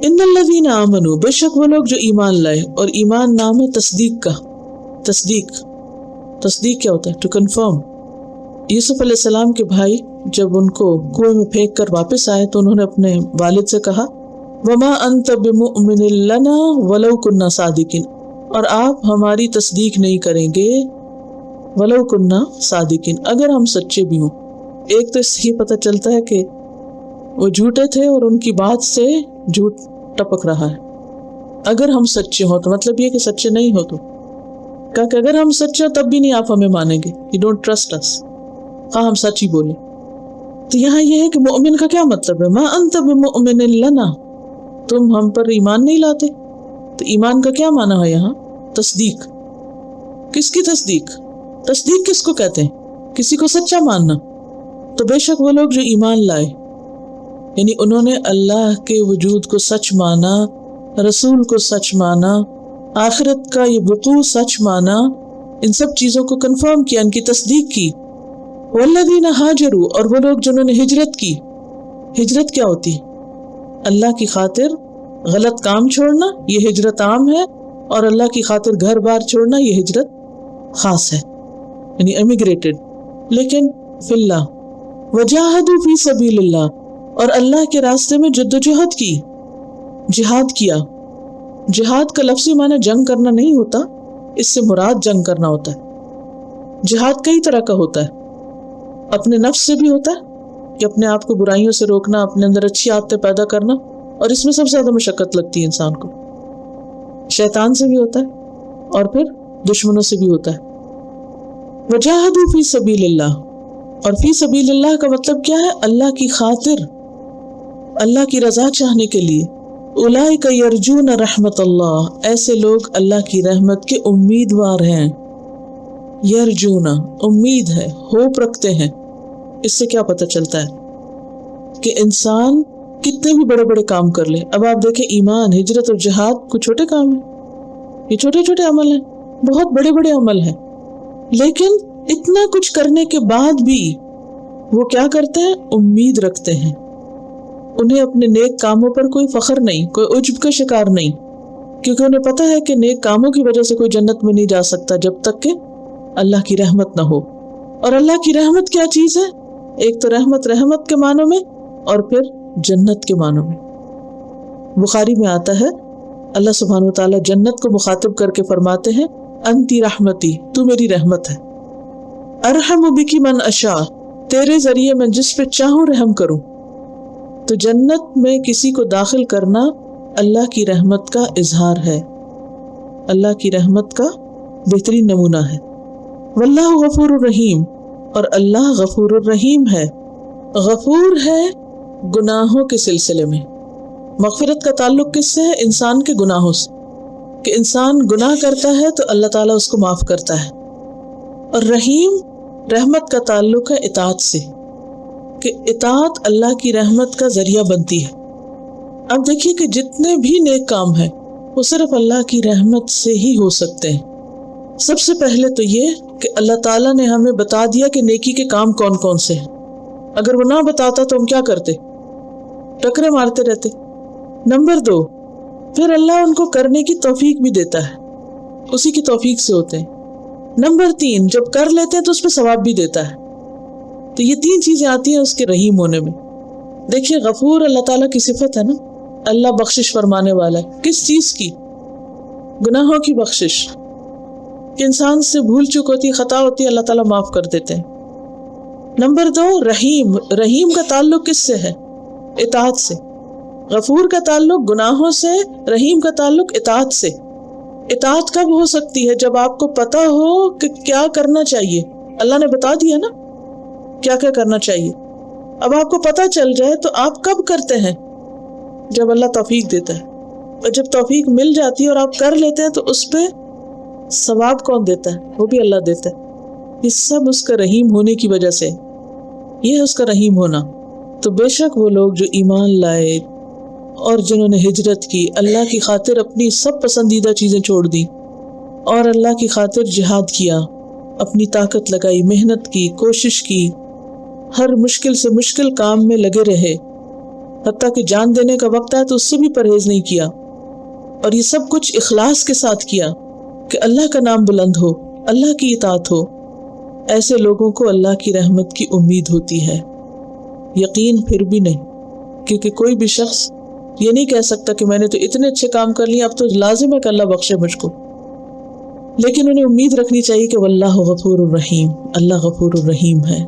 इन्नल्लज़ीना आमनू, बेशक वो लोग जो ईमान लाए, और ईमान नाम है तस्दीक का। तस्दीक क्या होता है? To confirm. यूसुफ अलैहिस्सलाम के भाई जब उनको कुएं में फेंक कर वापस आए तो उन्होंने अपने वालिद से कहा, वमा अंत बिमुमिनिन लना वलौ कुन्ना सादिकिन, और आप हमारी तस्दीक नहीं करेंगे, वलौ कुन्ना सादिकिन, अगर हम सच्चे भी हों। एक तो इससे ये पता चलता है कि वो झूठे थे और उनकी बात से झूठ टपक रहा है। अगर हम सच्चे हों, तो मतलब ये कि सच्चे नहीं हो तो कहा कि अगर हम सच्चे हो तब भी नहीं आप हमें मानेंगे, यू डोंट ट्रस्ट अस। हाँ, हम सच ही बोले। तो यहाँ ये है कि मोमिन का क्या मतलब है? मा अंत बिमुमिनिन लना, तुम हम पर ईमान नहीं लाते। तो ईमान का क्या माना है यहाँ? तस्दीक। किसकी तस्दीक? तस्दीक किसको कहते हैं? किसी को सच्चा मानना। तो बेशक वो लोग जो ईमान लाए, यानी उन्होंने अल्लाह के वजूद को सच माना, रसूल को सच माना, आखिरत का ये वक़ू सच माना, इन सब चीज़ों को कंफर्म किया, इनकी तस्दीक की। वल्लज़ीना हाजरू, और वो लोग जिन्होंने हिजरत की। हिजरत क्या होती? अल्लाह की खातिर गलत काम छोड़ना, ये हिजरत आम है, और अल्लाह की खातिर घर बार छोड़ना, ये हिजरत खास है, यानी एमिग्रेटेड। लेकिन फिल्लाह वजाहदू फी सबीलिल्लाह, और अल्लाह के रास्ते में जद्दोजहद की, जिहाद किया। जिहाद का लफ्ज़ी माना जंग करना नहीं होता, इससे मुराद जंग करना होता है। जिहाद कई तरह का होता है। अपने नफ्स से भी होता है कि अपने आप को बुराइयों से रोकना, अपने अंदर अच्छी आदतें पैदा करना, और इसमें सबसे ज़्यादा मशक्क़त लगती है इंसान को। शैतान से भी होता है, और फिर दुश्मनों से भी होता है। वजाहदू फी सबीलिल्लाह, और फी सबीलिल्लाह का मतलब क्या है? अल्लाह की खातिर, अल्लाह की रज़ा चाहने के लिए। उलाइका यरजून रहमतल्लाह, ऐसे लोग अल्लाह की रहमत के उम्मीदवार हैं। यरजूना, उम्मीद है, होप रखते हैं। इससे क्या पता चलता है कि इंसान कितने भी बड़े बड़े काम कर ले। अब आप देखें, ईमान, हिजरत और जिहाद कोई छोटे काम है? ये छोटे छोटे अमल हैं, बहुत बड़े बड़े अमल हैं। लेकिन इतना कुछ करने के बाद भी वो क्या करते हैं? उम्मीद रखते हैं। उन्हें अपने नेक कामों पर कोई फख्र नहीं, कोई उज्ब का शिकार नहीं, क्योंकि उन्हें पता है कि नेक कामों की वजह से कोई जन्नत में नहीं जा सकता जब तक कि अल्लाह की रहमत ना हो। और अल्लाह की रहमत क्या चीज़ है? एक तो रहमत के मानों में, और फिर जन्नत के मानों में। बुखारी में आता है, अल्लाह सुब्हानहू व तआला जन्नत को मुखातिब करके फरमाते हैं, अंती रहमती, तू मेरी रहमत है। अरहमु बिकी मन अशा, तेरे जरिए मैं जिस पे चाहूं रहम करूं। तो जन्नत में किसी को दाखिल करना अल्लाह की रहमत का इजहार है, अल्लाह की रहमत का बेहतरीन नमूना है। वल्लाहु गफूरुर रहीम, और अल्लाह गफूरुर रहीम है। गफूर है गुनाहों के सिलसिले में। मग़फ़िरत का ताल्लुक किससे है? इंसान के गुनाहों से, कि इंसान गुनाह करता है तो अल्लाह ताला उसको माफ़ करता है। और रहीम, रहमत का ताल्लुक है इताअत से, कि इताअत अल्लाह की रहमत का जरिया बनती है। अब देखिए कि जितने भी नेक काम हैं वो सिर्फ अल्लाह की रहमत से ही हो सकते हैं। सबसे पहले तो ये कि अल्लाह ताला ने हमें बता दिया कि नेकी के काम कौन कौन से हैं। अगर वो ना बताता तो हम क्या करते? टकरे मारते रहते। नंबर 2, फिर अल्लाह उनको करने की तौफीक भी देता है, उसी की तौफीक से होते हैं। नंबर 3, जब कर लेते हैं तो उस पर सवाब भी देता है। तो ये 3 चीज़ें आती हैं उसके रहीम होने में। देखिए, गफूर अल्लाह ताला की सिफत है ना, अल्लाह बख्शिश फरमाने वाला है। किस चीज़ की? गुनाहों की बख्शिश। कि इंसान से भूल चूक होती है, खता होती है, अल्लाह ताला माफ़ कर देते हैं। नंबर 2, रहीम। रहीम का ताल्लुक किससे है? इताअत से। गफूर का ताल्लुक गुनाहों से, रहीम का ताल्लुक इताअत से। इताअत कब हो सकती है? जब आपको पता हो कि क्या करना चाहिए। अल्लाह ने बता दिया ना क्या क्या करना चाहिए। अब आपको पता चल जाए तो आप कब करते हैं? जब अल्लाह तौफीक देता है। और जब तौफीक मिल जाती है और आप कर लेते हैं तो उस पर सवाब कौन देता है? वो भी अल्लाह देता है। ये सब उसका रहीम होने की वजह से, ये है उसका रहीम होना। तो बेशक वो लोग जो ईमान लाए और जिन्होंने हिजरत की, अल्लाह की खातिर अपनी सब पसंदीदा चीज़ें छोड़ दी और अल्लाह की खातिर जिहाद किया, अपनी ताकत लगाई, मेहनत की, कोशिश की, हर मुश्किल से मुश्किल काम में लगे रहे, حتیٰ کہ جان دینے کا وقت آیا تو اس سے بھی پرہیز نہیں کیا، اور یہ سب کچھ اخلاص کے ساتھ کیا کہ اللہ کا نام بلند ہو، اللہ کی اطاعت ہو۔ ایسے لوگوں کو اللہ کی رحمت کی امید ہوتی ہے، یقین پھر بھی نہیں، کیونکہ کوئی بھی شخص یہ نہیں کہہ سکتا کہ میں نے تو اتنے اچھے کام کر لیے، اب تو لازم ہے کہ اللہ بخشے مجھ کو، لیکن انہیں امید رکھنی چاہیے کہ واللہ غفور الرحیم، اللہ غفور الرحیم ہے۔